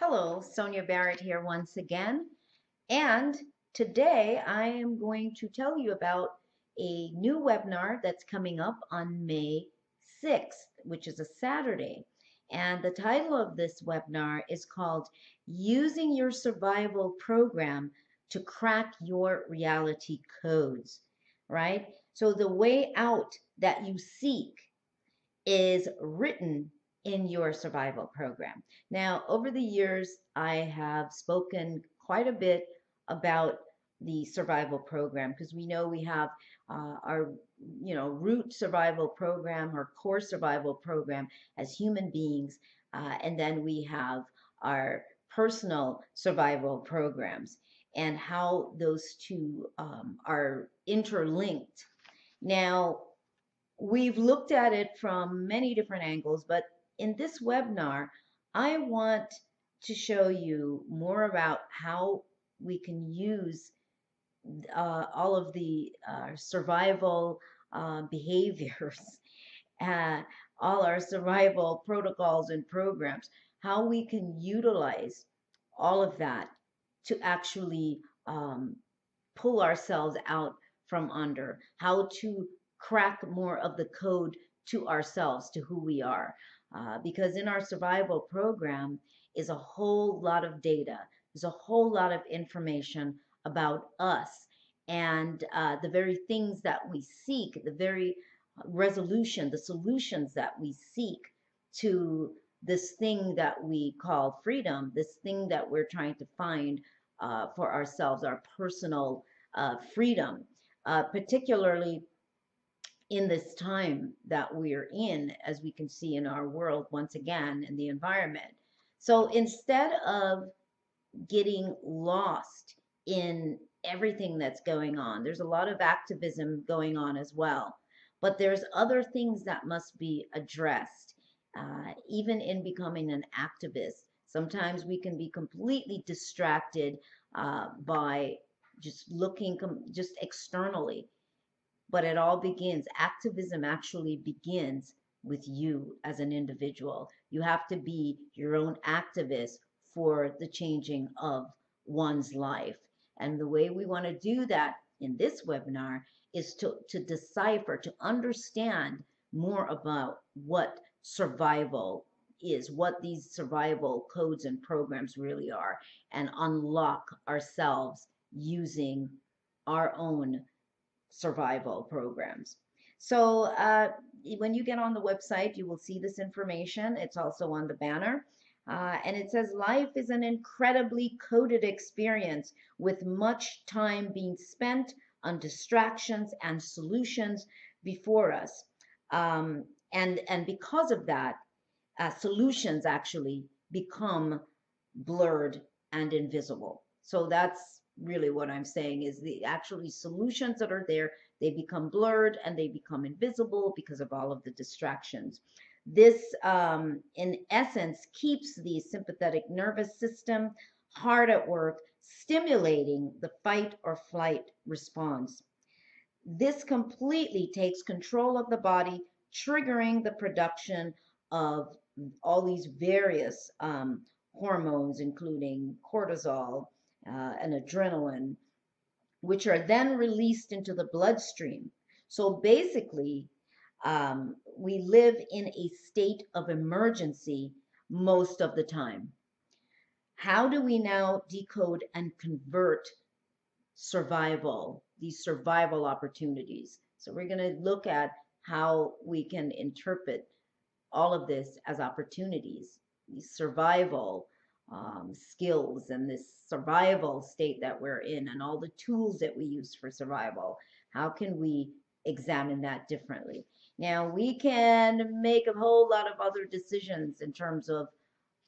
Hello, Sonia Barrett here once again. And today I am going to tell you about a new webinar that's coming up on May 6th, which is a Saturday. And the title of this webinar is called Using Your Survival Program to Crack Your Reality Codes, right? So the way out that you seek is written in your survival program. Now, over the years, I have spoken quite a bit about the survival program because we know we have our root survival program or core survival program as human beings, and then we have our personal survival programs and how those two are interlinked. Now, we've looked at it from many different angles, but in this webinar, I want to show you more about how we can use all of the survival behaviors, uh, all our survival protocols and programs, how we can utilize all of that to actually pull ourselves out from under, how to crack more of the code to ourselves, to who we are. Because in our survival program is a whole lot of data, there's a whole lot of information about us and the very things that we seek, the very resolution, the solutions that we seek to this thing that we call freedom, this thing that we're trying to find for ourselves, our personal freedom, particularly in this time that we're in, as we can see in our world once again, in the environment. So instead of getting lost in everything that's going on, there's a lot of activism going on as well, but there's other things that must be addressed. Even in becoming an activist, sometimes we can be completely distracted by just looking just externally. But it all begins, activism actually begins with you as an individual. You have to be your own activist for the changing of one's life. And the way we want to do that in this webinar is to decipher, to understand more about what survival is, what these survival codes and programs really are, and unlock ourselves using our own survival programs. So when you get on the website, you will see this information. It's also on the banner. And it says, life is an incredibly coded experience with much time being spent on distractions and solutions before us. And because of that, solutions actually become blurred and invisible. So that's really what I'm saying, is the actually solutions that are there, they become blurred and they become invisible because of all of the distractions. This, in essence, keeps the sympathetic nervous system hard at work, stimulating the fight or flight response. This completely takes control of the body, triggering the production of all these various hormones, including cortisol, and adrenaline, which are then released into the bloodstream. So basically, we live in a state of emergency most of the time. How do we now decode and convert survival, these survival opportunities? So we're going to look at how we can interpret all of this as opportunities, these survival skills and this survival state that we're in, and all the tools that we use for survival. How can we examine that differently? Now, we can make a whole lot of other decisions in terms of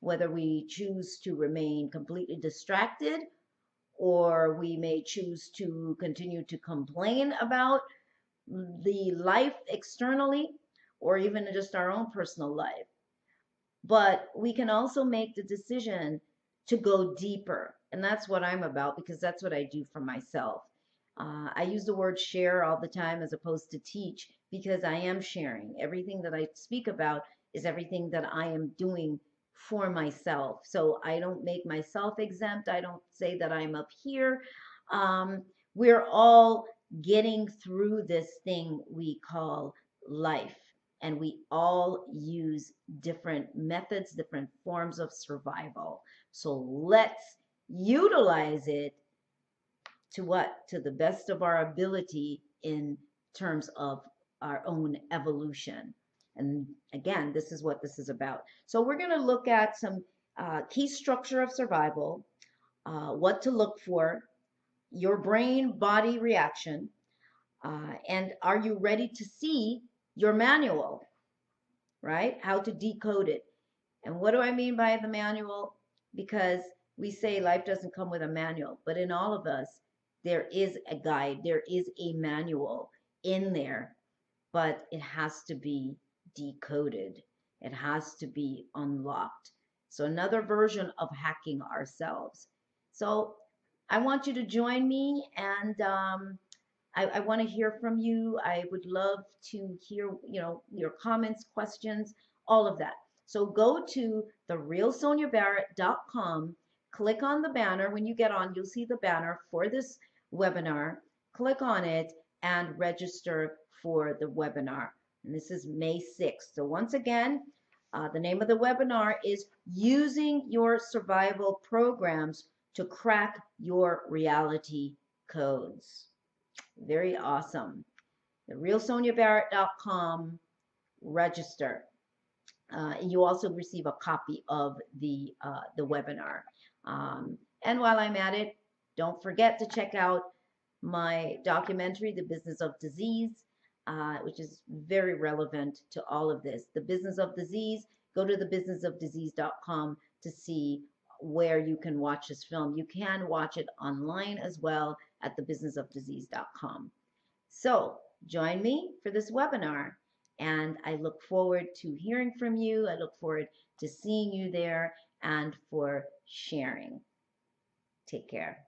whether we choose to remain completely distracted, or we may choose to continue to complain about the life externally, or even just our own personal life. But we can also make the decision to go deeper. And that's what I'm about, because that's what I do for myself. I use the word share all the time as opposed to teach, because I am sharing. Everything that I speak about is everything that I am doing for myself. So I don't make myself exempt. I don't say that I'm up here. Um, we're all getting through this thing we call life. And we all use different methods, different forms of survival. So let's utilize it to what? To the best of our ability in terms of our own evolution. And again, this is what this is about. So we're going to look at some key structure of survival, what to look for, your brain body reaction, and are you ready to see your manual, right? How to decode it. And what do I mean by the manual? Because we say life doesn't come with a manual, but in all of us, there is a guide, there is a manual in there, but it has to be decoded. It has to be unlocked. So another version of hacking ourselves. So I want you to join me, and I want to hear from you. I would love to hear, your comments, questions, all of that. So go to therealsoniabarrett.com, click on the banner. When you get on, you'll see the banner for this webinar. Click on it and register for the webinar. And this is May 6th. So once again, the name of the webinar is Using Your Survival Programs to Crack Your Reality Codes. Very awesome. TheRealSoniaBarrett.com, register. You also receive a copy of the webinar. And while I'm at it, don't forget to check out my documentary, The Business of Disease, which is very relevant to all of this. The Business of Disease, go to thebusinessofdisease.com to see where you can watch this film. You can watch it online as well at thebusinessofdisease.com. So join me for this webinar, and I look forward to hearing from you. I look forward to seeing you there and for sharing. Take care.